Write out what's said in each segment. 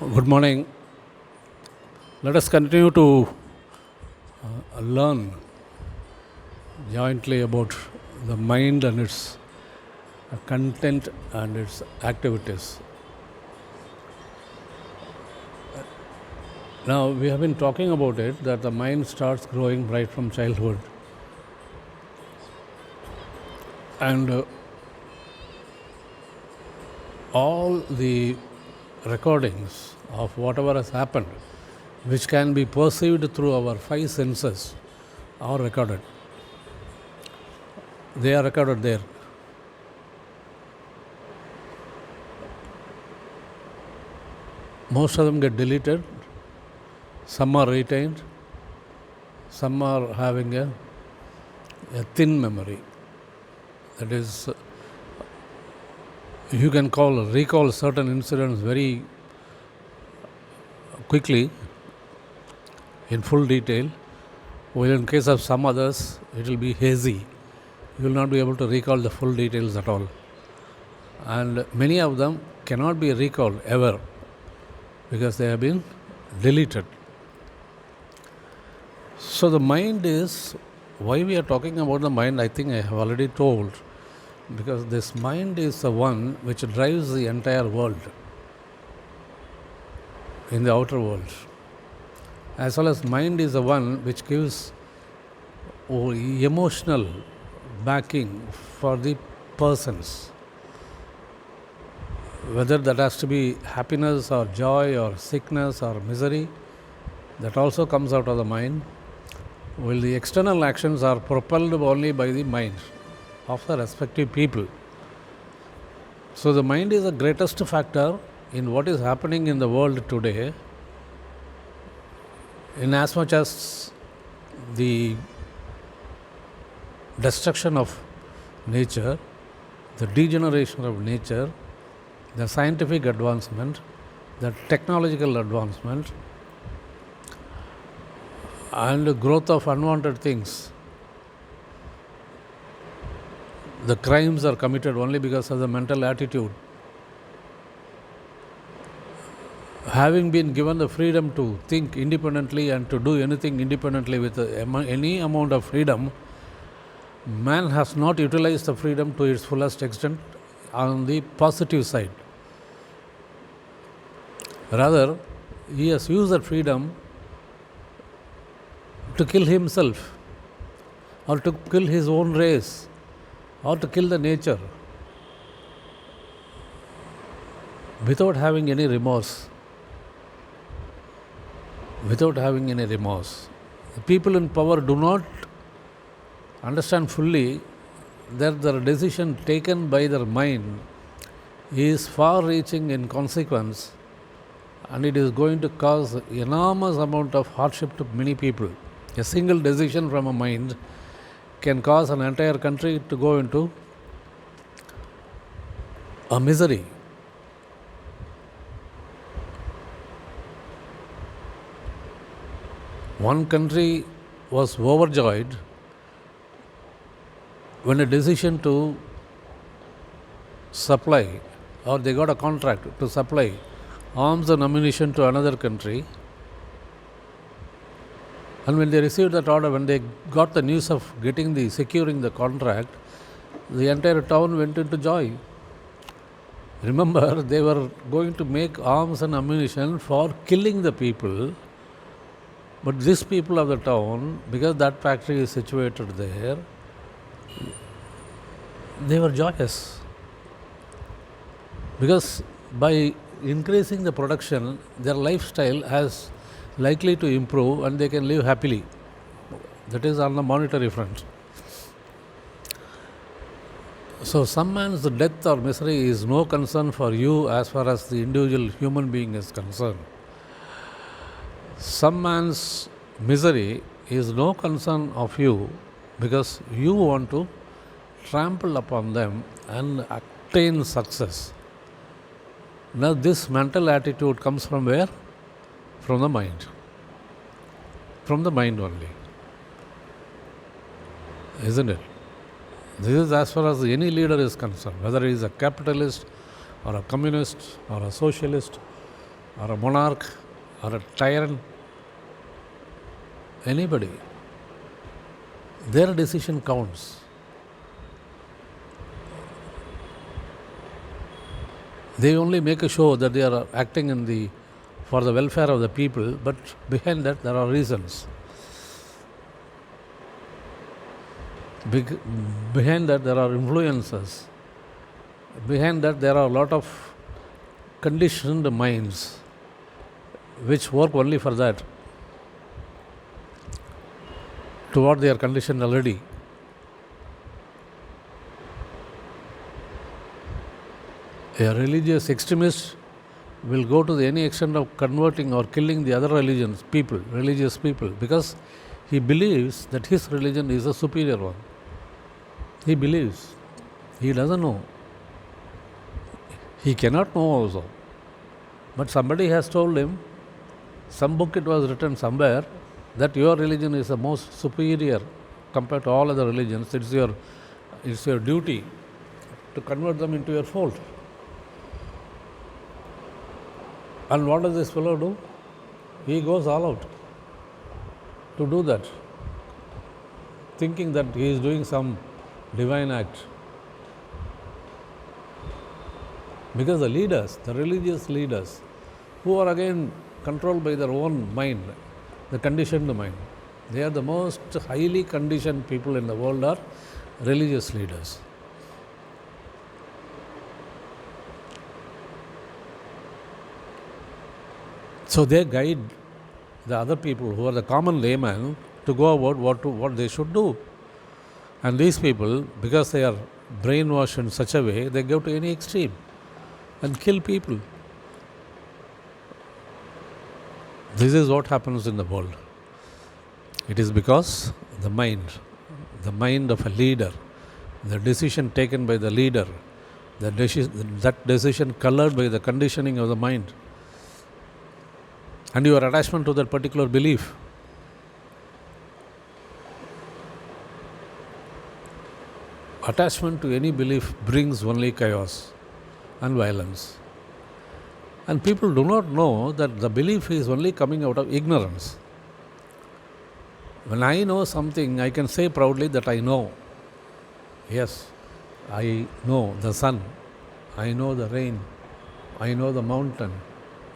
Good morning. Let us continue to learn jointly about the mind and its content and its activities. Now, we have been talking about it that the mind starts growing right from childhood. And all the recordings of whatever has happened, which can be perceived through our five senses, are recorded. They are recorded there. Most of them get deleted, some are retained, some are having a thin memory. That is, you can recall certain incidents very quickly in full detail, while in case of some others, it will be hazy. You will not be able to recall the full details at all. And many of them cannot be recalled ever because they have been deleted. So the mind is, why we are talking about the mind, I think I have already told, because this mind is the one which drives the entire world in the outer world, as well as mind is the one which gives emotional backing for the persons, whether that has to be happiness or joy or sickness or misery, that also comes out of the mind, while the external actions are propelled only by the mind of the respective people. So the mind is the greatest factor in what is happening in the world today, in as much as the destruction of nature, the degeneration of nature, the scientific advancement, the technological advancement, and the growth of unwanted things. The crimes are committed only because of the mental attitude. Having been given the freedom to think independently and to do anything independently with any amount of freedom, man has not utilized the freedom to its fullest extent on the positive side. Rather, he has used that freedom to kill himself, or to kill his own race, or to kill the nature, without having any remorse. Without having any remorse. The people in power do not understand fully that their decision taken by their mind is far reaching in consequence, and it is going to cause enormous amount of hardship to many people. A single decision from a mind can cause an entire country to go into a misery. One country was overjoyed when a decision to supply, or they got a contract to supply arms and ammunition to another country, and when they received that order, when they got the news of securing the contract, the entire town went into joy. Remember, they were going to make arms and ammunition for killing the people, but these people of the town, because that factory is situated there, they were joyous. Because by increasing the production, their lifestyle has likely to improve and they can live happily. That is on the monetary front. So some man's death or misery is no concern for you as far as the individual human being is concerned. Some man's misery is no concern of you because you want to trample upon them and attain success. Now this mental attitude comes from where? From the mind. From the mind only. Isn't it? This is as far as any leader is concerned, whether he is a capitalist or a communist or a socialist or a monarch or a tyrant, anybody, their decision counts. They only make a show that they are acting for the welfare of the people, but behind that there are reasons. Behind that there are influences. Behind that there are a lot of conditioned minds which work only for that, to what they are conditioned already. A religious extremist will go to any extent of converting or killing the other religious people, because he believes that his religion is a superior one. He believes. He doesn't know. He cannot know also. But somebody has told him, some book it was written somewhere, that your religion is the most superior compared to all other religions. It's your duty to convert them into your fold. And what does this fellow do? He goes all out to do that, thinking that he is doing some divine act. Because the leaders, the religious leaders, who are again controlled by their own mind, the conditioned mind, they are the most highly conditioned people in the world, are religious leaders. So they guide the other people who are the common layman to go about what they should do. And these people, because they are brainwashed in such a way, they go to any extreme and kill people. This is what happens in the world. It is because the mind of a leader, the decision taken by the leader, that decision colored by the conditioning of the mind, and your attachment to that particular belief. Attachment to any belief brings only chaos and violence. And people do not know that the belief is only coming out of ignorance. When I know something, I can say proudly that I know. Yes, I know the sun, I know the rain, I know the mountain,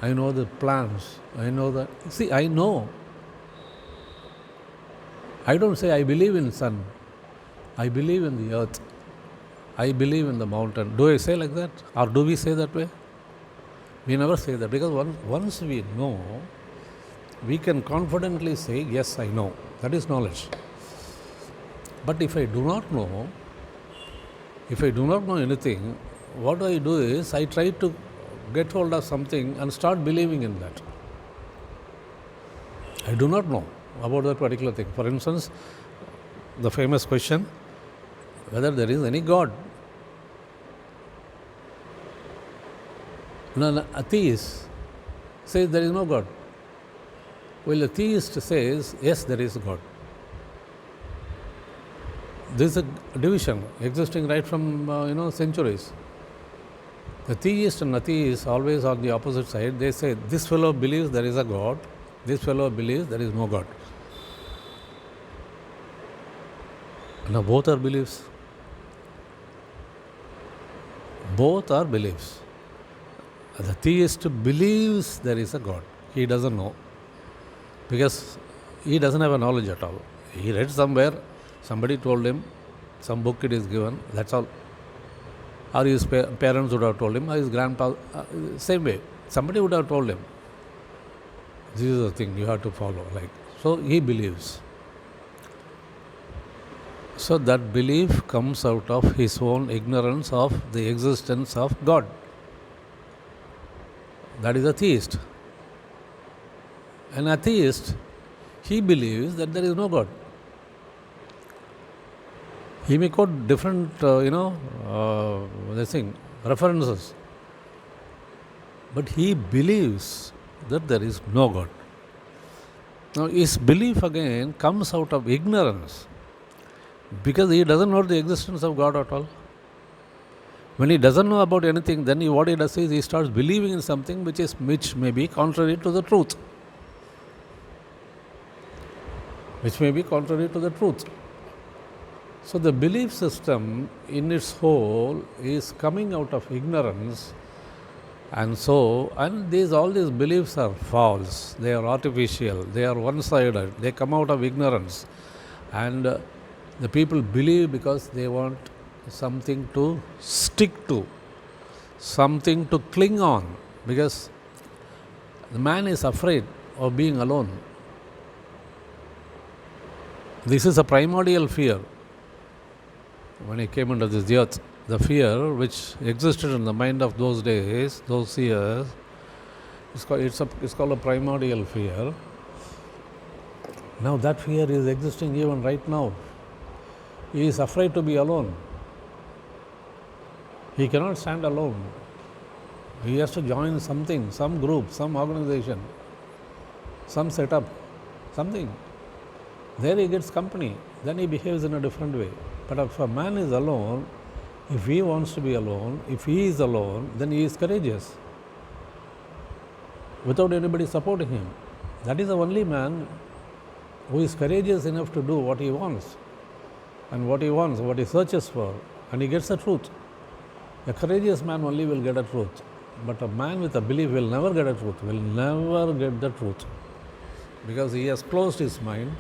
I know the plants, I know. I don't say I believe in sun, I believe in the earth, I believe in the mountain. Do I say like that? Or do we say that way? We never say that, because once we know, we can confidently say, yes, I know. That is knowledge. But if I do not know anything, what I do is I try to get hold of something and start believing in that. I do not know about that particular thing. For instance, the famous question, whether there is any God. An atheist says there is no God. Well, the theist says, yes, there is God. There is a division existing right from centuries. The theist and atheist always on the opposite side. They say, this fellow believes there is a God, this fellow believes there is no God. Now both are beliefs. Both are beliefs. The theist believes there is a God. He doesn't know, because he doesn't have a knowledge at all. He read somewhere, somebody told him, some book it is given, that's all. Or his parents would have told him, or his grandpa, same way. Somebody would have told him, this is the thing you have to follow. So he believes. So that belief comes out of his own ignorance of the existence of God. That is a theist. An atheist, he believes that there is no God. He may quote different, references, but he believes that there is no God. Now, his belief again comes out of ignorance, because he doesn't know the existence of God at all. When he doesn't know about anything, then what he does is he starts believing in something which may be contrary to the truth. Which may be contrary to the truth. So the belief system in its whole is coming out of ignorance, and all these beliefs are false, they are artificial, they are one-sided, they come out of ignorance, and the people believe because they want something to stick to, something to cling on, because the man is afraid of being alone. This is a primordial fear. When he came into this earth, the fear which existed in the mind of those days, those years, it's called a primordial fear. Now that fear is existing even right now. He is afraid to be alone. He cannot stand alone. He has to join something, some group, some organization, some setup, something. There he gets company, then he behaves in a different way. But if a man is alone, if he wants to be alone, if he is alone, then he is courageous without anybody supporting him. That is the only man who is courageous enough to do what he wants, and what he searches for, and he gets the truth. A courageous man only will get the truth, but a man with a belief will never get the truth, because he has closed his mind.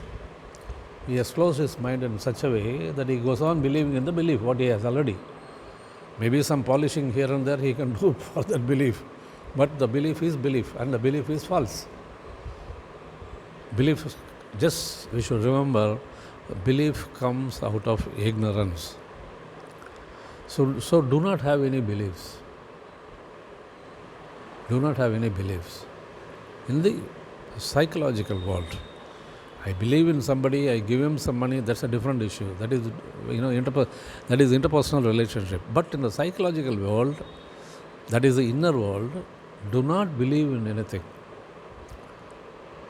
He has closed his mind in such a way that he goes on believing in the belief, what he has already. Maybe some polishing here and there he can do for that belief, but the belief is belief, and the belief is false. Belief, just we should remember, belief comes out of ignorance. So do not have any beliefs. Do not have any beliefs. In the psychological world, I believe in somebody, I give him some money, that's a different issue. That is, that is interpersonal relationship. But in the psychological world, that is the inner world, do not believe in anything.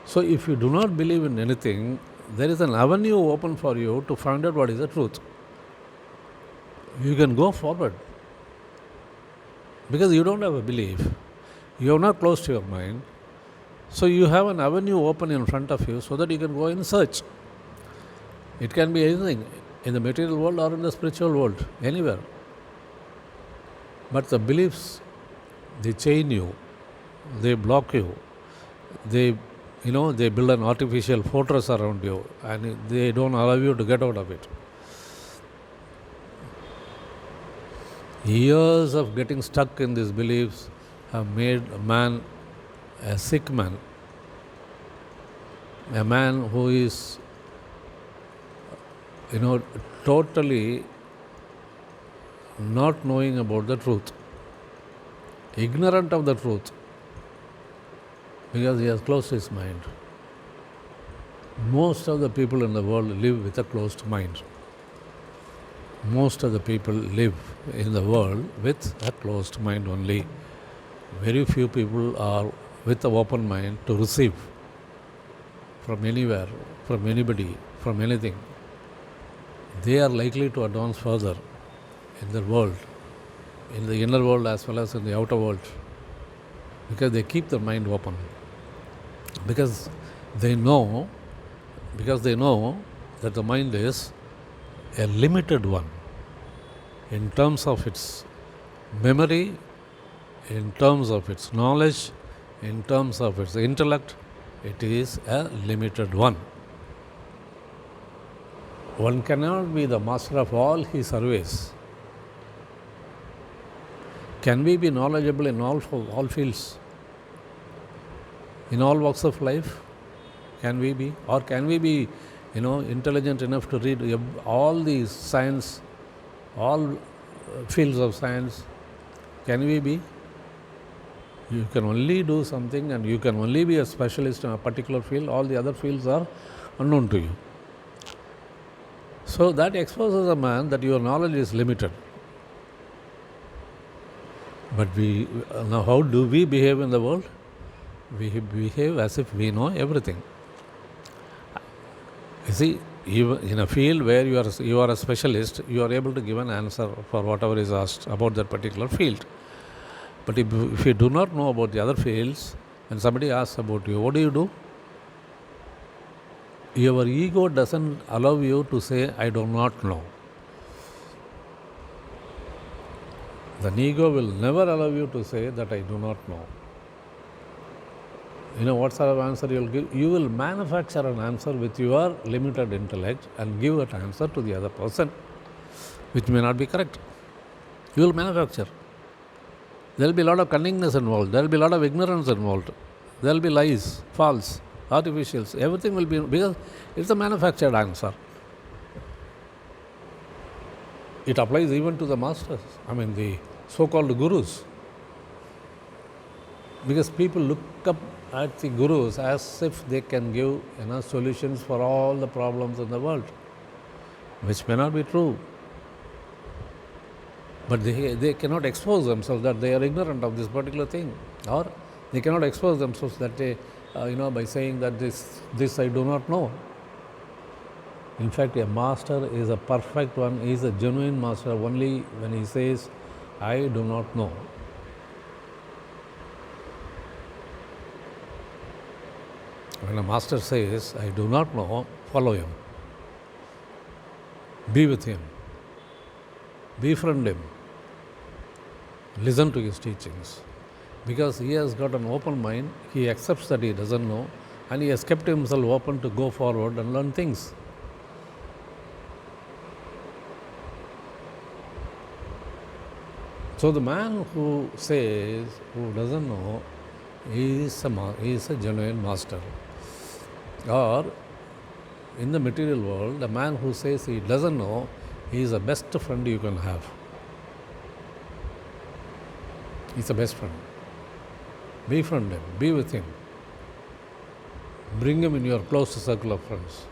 So if you do not believe in anything, there is an avenue open for you to find out what is the truth. You can go forward. Because you don't have a belief, you have not closed your mind. So you have an avenue open in front of you so that you can go and search. It can be anything, in the material world or in the spiritual world, anywhere. But the beliefs, they chain you, they block you, they build an artificial fortress around you, and they don't allow you to get out of it. Years of getting stuck in these beliefs have made a man a sick man, a man who is, totally not knowing about the truth, ignorant of the truth, because he has closed his mind. Most of the people in the world live with a closed mind. Most of the people live in the world with a closed mind only. Very few people are with an open mind to receive from anywhere, from anybody, from anything. They are likely to advance further in the world, in the inner world as well as in the outer world, because they keep their mind open. Because they know that the mind is a limited one in terms of its memory, in terms of its knowledge, in terms of its intellect. It is a limited one. One cannot be the master of all his surveys. Can we be knowledgeable in all fields? In all walks of life? Can we be? Or can we be, intelligent enough to read all these science, all fields of science? Can we be? You can only do something, and you can only be a specialist in a particular field. All the other fields are unknown to you. So that exposes a man that your knowledge is limited. But now how do we behave in the world? We behave as if we know everything. You see, Even in a field where you are a specialist, you are able to give an answer for whatever is asked about that particular field. But if you do not know about the other fields, and somebody asks about you, what do? Your ego doesn't allow you to say, I do not know. The ego will never allow you to say that I do not know. You know what sort of answer you will give? You will manufacture an answer with your limited intellect and give that answer to the other person, which may not be correct. You will manufacture. There will be a lot of cunningness involved. There will be a lot of ignorance involved. There will be lies, false, artificials. Everything will be, because it's a manufactured answer. It applies even to the masters, the so-called gurus. Because people look up at the gurus as if they can give solutions for all the problems in the world, which may not be true. But they cannot expose themselves that they are ignorant of this particular thing, or they cannot expose themselves that they, by saying that this I do not know. In fact, a master is a perfect one. He is a genuine master only when he says, I do not know. When a master says, I do not know, follow him. Be with him. Befriend him. Listen to his teachings. Because he has got an open mind, he accepts that he doesn't know, and he has kept himself open to go forward and learn things. So the man who says, who doesn't know, he is a genuine master. Or in the material world, the man who says he doesn't know, he is the best friend you can have. He's the best friend. Befriend him, be with him. Bring him in your close circle of friends.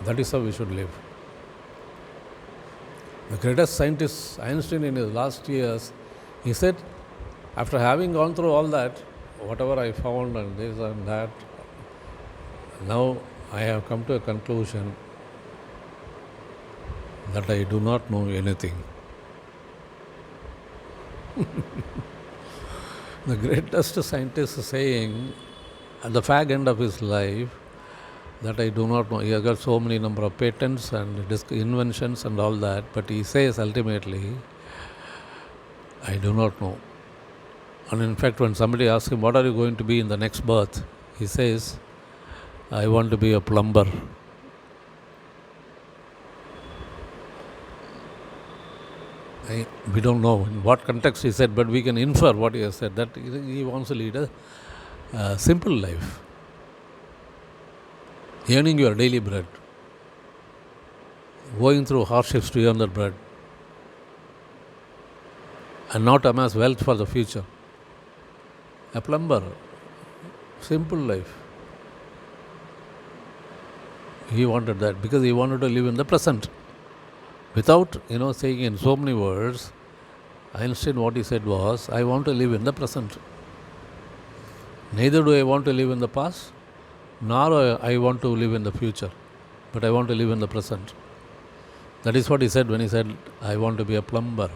That is how we should live. The greatest scientist, Einstein, in his last years, he said, after having gone through all that, whatever I found and this and that, now I have come to a conclusion that I do not know anything. The greatest scientist is saying at the fag end of his life that I do not know. He has got so many number of patents and inventions and all that, but he says ultimately, I do not know. And in fact, when somebody asks him, what are you going to be in the next birth? He says, I want to be a plumber. We don't know in what context he said, but we can infer what he has said, that he wants to lead a simple life. Earning your daily bread, going through hardships to earn that bread, and not amass wealth for the future. A plumber, simple life. He wanted that because he wanted to live in the present. Without, saying in so many words, Einstein, what he said was, I want to live in the present. Neither do I want to live in the past, nor I want to live in the future, but I want to live in the present. That is what he said when he said, I want to be a plumber.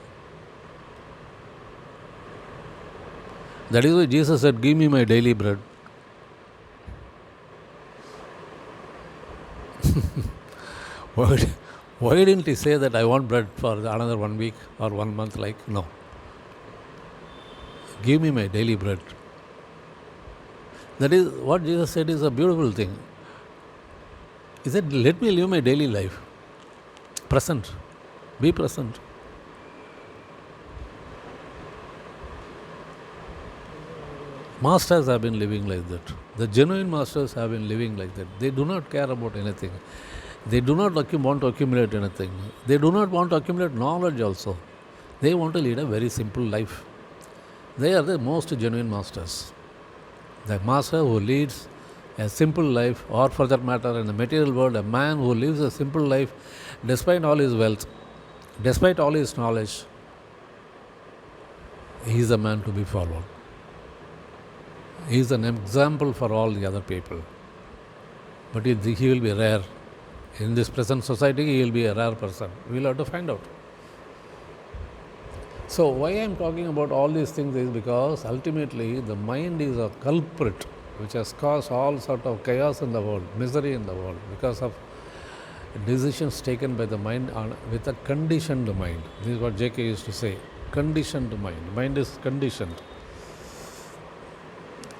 That is why Jesus said, give me my daily bread. Why didn't he say that I want bread for another 1 week or 1 month? No. Give me my daily bread. That is what Jesus said is a beautiful thing. He said, let me live my daily life. Present. Be present. Masters have been living like that. The genuine masters have been living like that. They do not care about anything. They do not want to accumulate anything. They do not want to accumulate knowledge also. They want to lead a very simple life. They are the most genuine masters. The master who leads a simple life, or for that matter in the material world, a man who lives a simple life despite all his wealth, despite all his knowledge, he is a man to be followed. He is an example for all the other people. but he will be rare. In this present society, he will be a rare person. We will have to find out. So why I am talking about all these things is because ultimately the mind is a culprit which has caused all sort of chaos in the world, misery in the world, because of decisions taken by the mind with a conditioned mind. This is what J.K. used to say, conditioned mind. Mind is conditioned.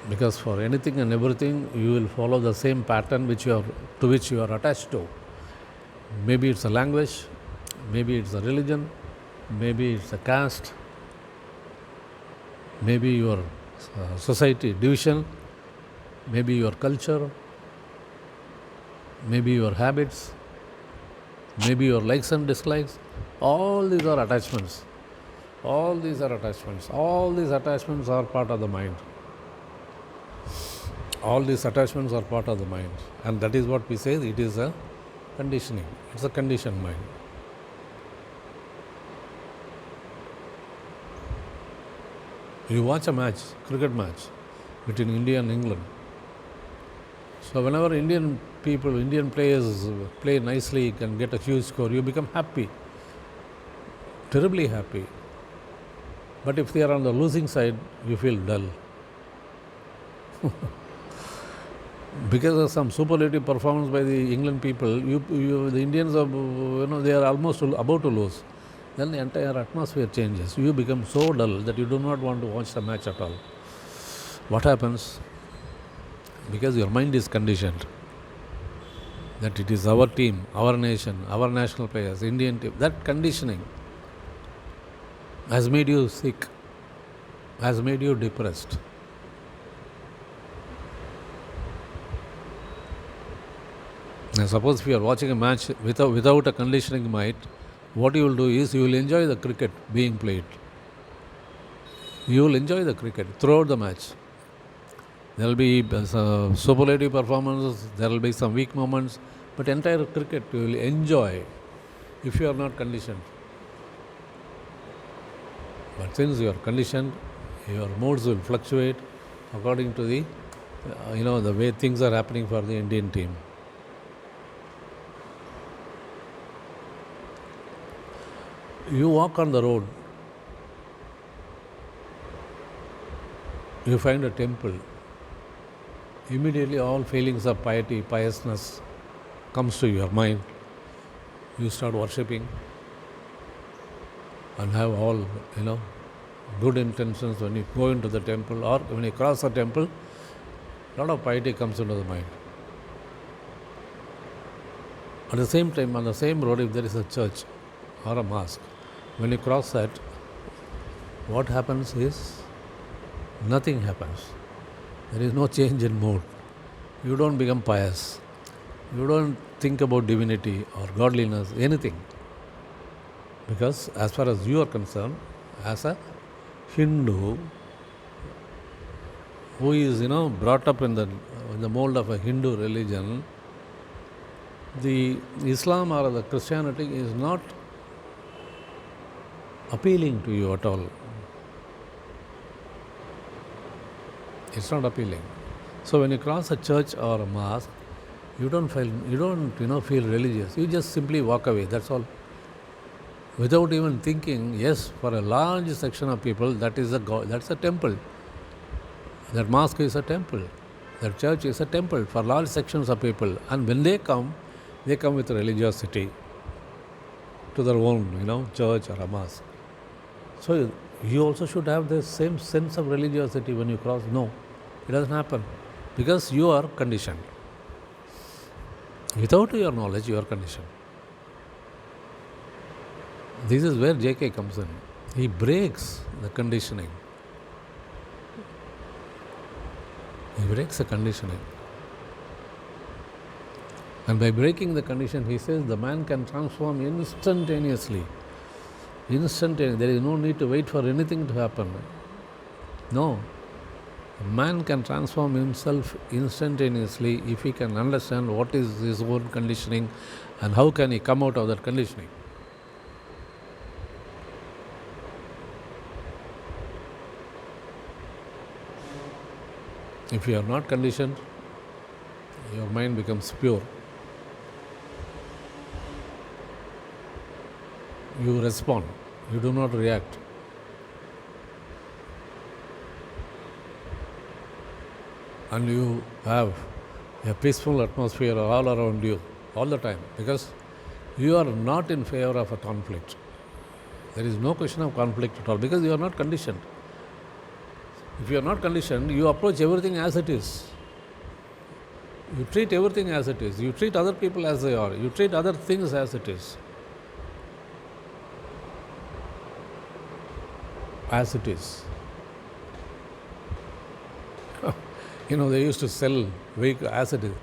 Because for anything and everything, you will follow the same pattern to which you are attached to. Maybe it's a language, maybe it's a religion, maybe it's a caste, maybe your society division, maybe your culture, maybe your habits, maybe your likes and dislikes. All these are attachments. All these are attachments. All these attachments are part of the mind. All these attachments are part of the mind. And that is what we say, it is a conditioning. It's a conditioned mind. You watch a match, cricket match between India and England. So whenever Indian players play nicely, can get a huge score, you become happy, terribly happy. But if they are on the losing side, you feel dull. Because of some superlative performance by the England people, the Indians are, they are almost about to lose. Then the entire atmosphere changes. You become so dull that you do not want to watch the match at all. What happens? Because your mind is conditioned that it is our team, our nation, our national players, Indian team. That conditioning has made you sick, has made you depressed. Now suppose if you are watching a match without a conditioning mind, what you will do is you will enjoy the cricket being played. You will enjoy the cricket throughout the match. There will be superlative performances, there will be some weak moments, but entire cricket you will enjoy if you are not conditioned. But since you are conditioned, your moods will fluctuate according to the the way things are happening for the Indian team. You walk on the road, you find a temple. Immediately all feelings of piety, piousness comes to your mind. You start worshipping and have all, good intentions when you go into the temple, or when you cross the temple, a lot of piety comes into the mind. At the same time, on the same road, if there is a church or a mosque, when you cross that, what happens is nothing happens. There is no change in mood. You don't become pious. You don't think about divinity or godliness, anything. Because as far as you are concerned, as a Hindu who is brought up in the mold of a Hindu religion, the Islam or the Christianity is not appealing to you at all. It's not appealing. So when you cross a church or a mosque, you don't feel religious. You just simply walk away. That's all. Without even thinking, yes, for a large section of people, that's a temple. That mosque is a temple. That church is a temple for large sections of people. And when they come with religiosity to their own, church or a mosque. So you also should have the same sense of religiosity when you cross. No, it doesn't happen. Because you are conditioned. Without your knowledge, you are conditioned. This is where J.K. comes in. He breaks the conditioning. He breaks the conditioning. And by breaking the condition, he says the man can transform instantaneously. There is no need to wait for anything to happen. No. A man can transform himself instantaneously if he can understand what is his own conditioning and how can he come out of that conditioning. If you are not conditioned, your mind becomes pure. You respond, you do not react. And you have a peaceful atmosphere all around you all the time, because you are not in favor of a conflict. There is no question of conflict at all, because you are not conditioned. If you are not conditioned, you approach everything as it is. You treat everything as it is. You treat other people as they are. You treat other things as it is. As it is. They used to sell vehicle as it is.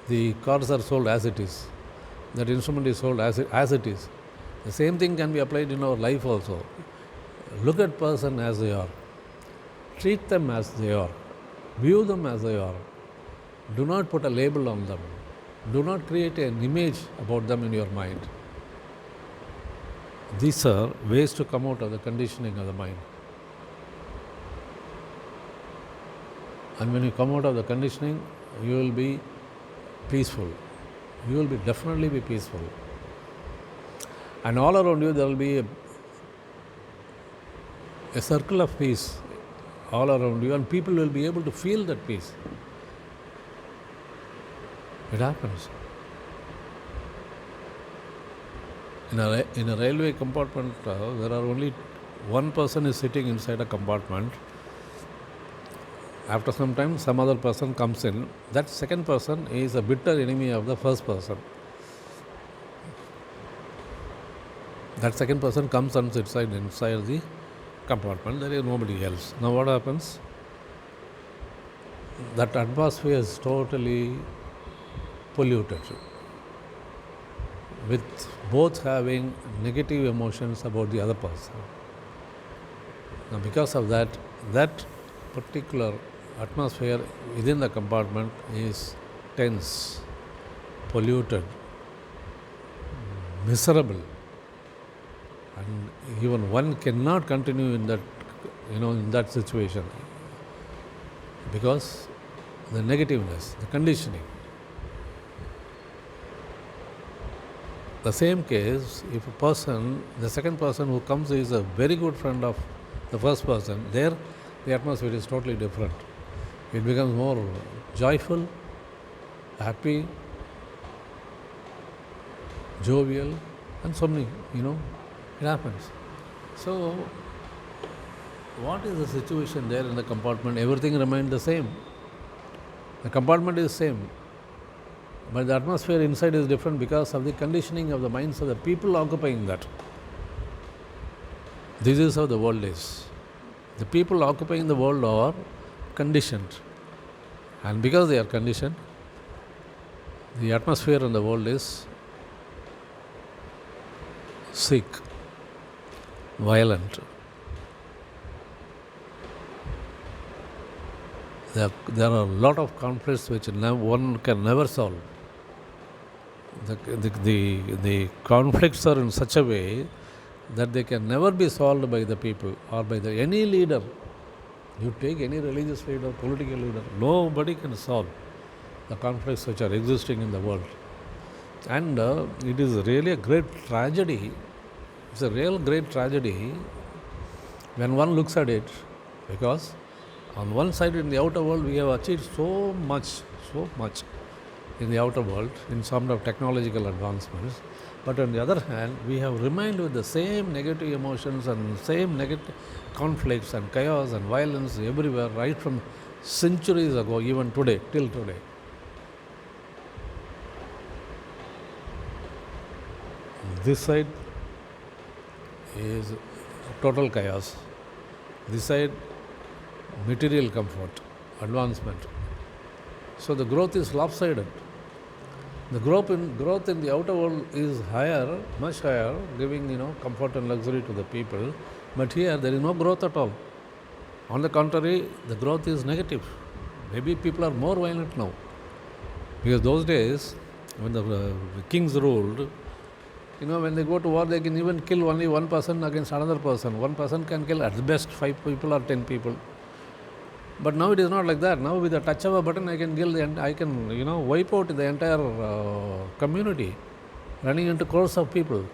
The cars are sold as it is. That instrument is sold as it is. The same thing can be applied in our life also. Look at person as they are. Treat them as they are. View them as they are. Do not put a label on them. Do not create an image about them in your mind. These are ways to come out of the conditioning of the mind. And when you come out of the conditioning, you will be peaceful. You will definitely be peaceful. And all around you there will be a circle of peace all around you, and people will be able to feel that peace. It happens. In a railway compartment, there are only one person is sitting inside a compartment. After some time, some other person comes in. That second person is a bitter enemy of the first person. That second person comes and sits inside the compartment. There is nobody else. Now what happens? That atmosphere is totally polluted, with both having negative emotions about the other person. Now because of that particular atmosphere within the compartment is tense, polluted, miserable, and even one cannot continue in that situation, because the negativeness, the conditioning. The same case, if the second person who comes is a very good friend of the first person, there the atmosphere is totally different. It becomes more joyful, happy, jovial, and so many, it happens. So, what is the situation there in the compartment? Everything remains the same. The compartment is same, but the atmosphere inside is different because of the conditioning of the minds of the people occupying that. This is how the world is. The people occupying the world are conditioned, and because they are conditioned, the atmosphere in the world is sick, violent. There are a lot of conflicts which one can never solve. The conflicts are in such a way that they can never be solved by the people or by any leader. You take any religious leader, political leader, nobody can solve the conflicts which are existing in the world. And it is really a great tragedy. It's a real great tragedy when one looks at it, because on one side, in the outer world, we have achieved so much in the outer world in terms of technological advancements. But on the other hand, we have remained with the same negative emotions and same negative conflicts and chaos and violence everywhere, right from centuries ago, even today, till today. This side is total chaos. This side, material comfort, advancement. So the growth is lopsided. The growth in the outer world is higher, much higher, giving comfort and luxury to the people. But here there is no growth at all. On the contrary, the growth is negative. Maybe people are more violent now, because those days when the kings ruled, when they go to war, they can even kill only one person against another person. One person can kill at the best 5 people or 10 people. But now it is not like that. Now with the touch of a button, I can wipe out the entire community, running into crores of people.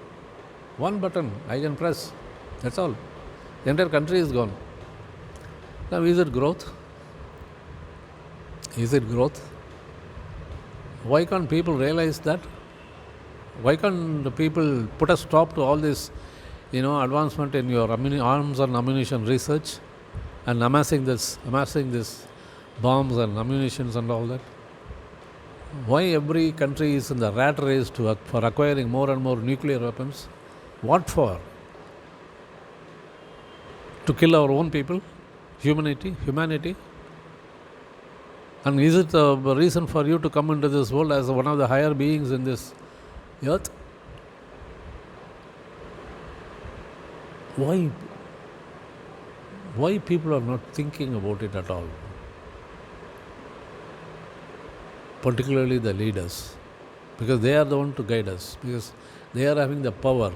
One button I can press. That's all. The entire country is gone. Now is it growth? Is it growth? Why can't people realize that? Why can't the people put a stop to all this, advancement in your arms and ammunition research, and amassing this bombs and ammunitions and all that? Why every country is in the rat race for acquiring more and more nuclear weapons? What for? To kill our own people, humanity? And is it a reason for you to come into this world as one of the higher beings in this earth? Why people are not thinking about it at all? Particularly the leaders, because they are the one to guide us, because they are having the power.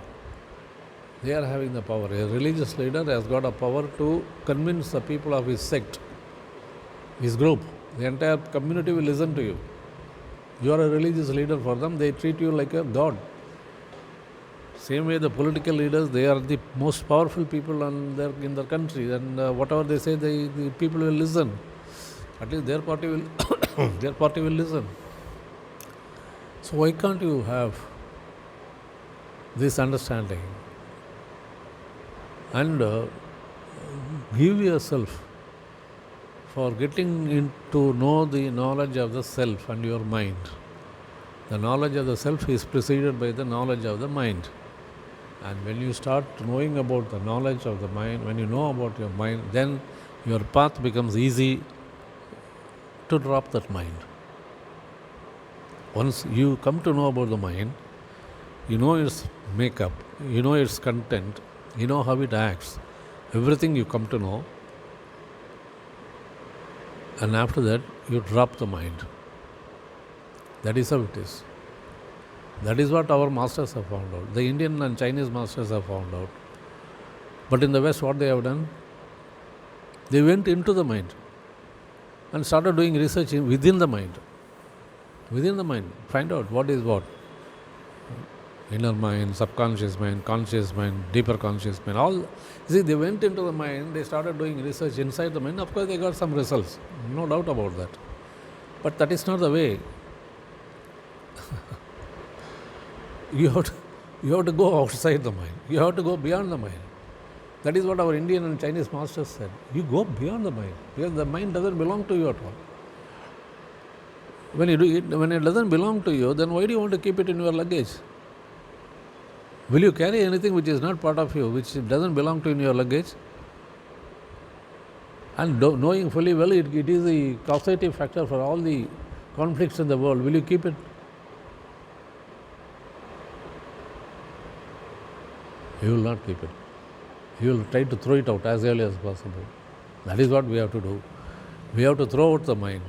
A religious leader has got a power to convince the people of his sect, his group. The entire community will listen to you. You are a religious leader for them. They treat you like a god. Same way the political leaders, they are the most powerful people in their country, and whatever they say, the people will listen. At least their party will listen. So why can't you have this understanding and give yourself for getting into know the knowledge of the self and your mind? The knowledge of the self is preceded by the knowledge of the mind. And when you start knowing about the knowledge of the mind, when you know about your mind, then your path becomes easy to drop that mind. Once you come to know about the mind, you know its makeup, you know its content, you know how it acts, everything you come to know, and after that you drop the mind. That is how it is. That is what our masters have found out. The Indian and Chinese masters have found out. But in the West, what they have done? They went into the mind and started doing research within the mind. Within the mind, find out what is what. Inner mind, subconscious mind, conscious mind, deeper conscious mind, all. You see, they went into the mind, they started doing research inside the mind. Of course, they got some results, no doubt about that. But that is not the way. You have to go outside the mind. You have to go beyond the mind. That is what our Indian and Chinese masters said. You go beyond the mind, because the mind doesn't belong to you at all. When it doesn't belong to you, then why do you want to keep it in your luggage? Will you carry anything which is not part of you, which doesn't belong to in your luggage? And knowing fully well it is the causative factor for all the conflicts in the world, will you keep it? You will not keep it. You will try to throw it out as early as possible. That is what we have to do. We have to throw out the mind.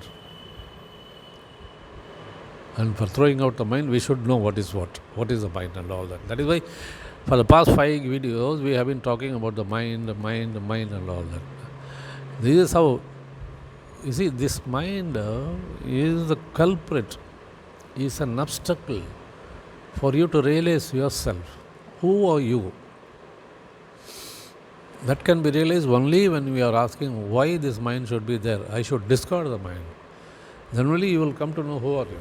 And for throwing out the mind, we should know what is the mind and all that. That is why for the past 5 videos, we have been talking about the mind and all that. This is how, you see, this mind is the culprit, is an obstacle for you to realize yourself. Who are you? That can be realized only when we are asking why this mind should be there. I should discard the mind. Then only you will come to know who are you.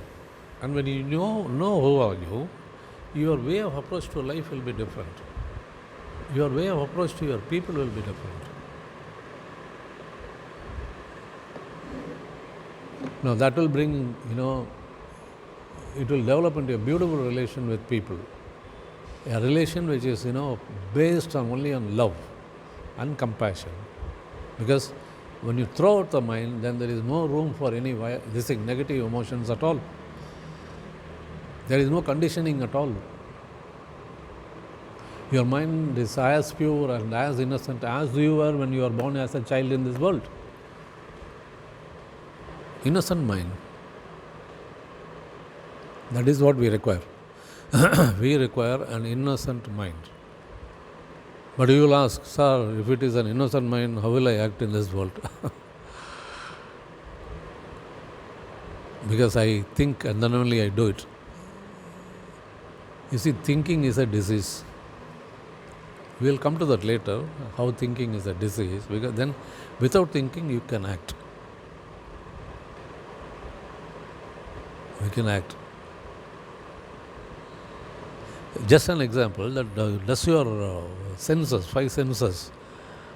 And when you know who are you, your way of approach to life will be different. Your way of approach to your people will be different. Now that will bring, it will develop into a beautiful relation with people. A relation which is, based only on love and compassion. Because when you throw out the mind, then there is no room for any negative emotions at all. There is no conditioning at all. Your mind is as pure and as innocent as you were when you were born as a child in this world. Innocent mind. That is what we require. We require an innocent mind. But you will ask, sir, if it is an innocent mind, how will I act in this world? because I think and then only I do it. You see, thinking is a disease. We will come to that later, how thinking is a disease, because then without thinking you can act. We can act. Just an example, that does your senses, 5 senses,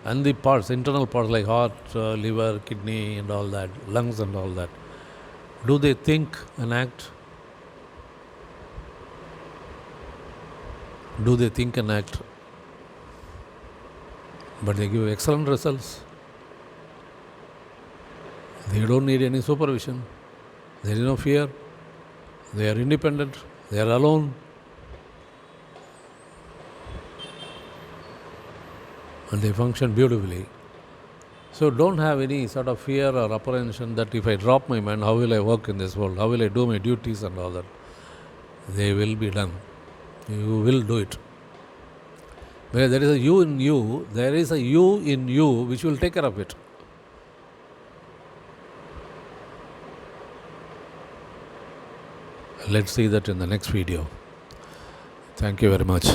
and the parts, internal parts like heart, liver, kidney and all that, lungs and all that, do they think and act? Do they think and act? But they give excellent results. They don't need any supervision. There is no fear. They are independent. They are alone. And they function beautifully. So don't have any sort of fear or apprehension that if I drop my mind, how will I work in this world? How will I do my duties and all that? They will be done. You will do it. Where there is a you in you, there is a you in you which will take care of it. Let's see that in the next video. Thank you very much.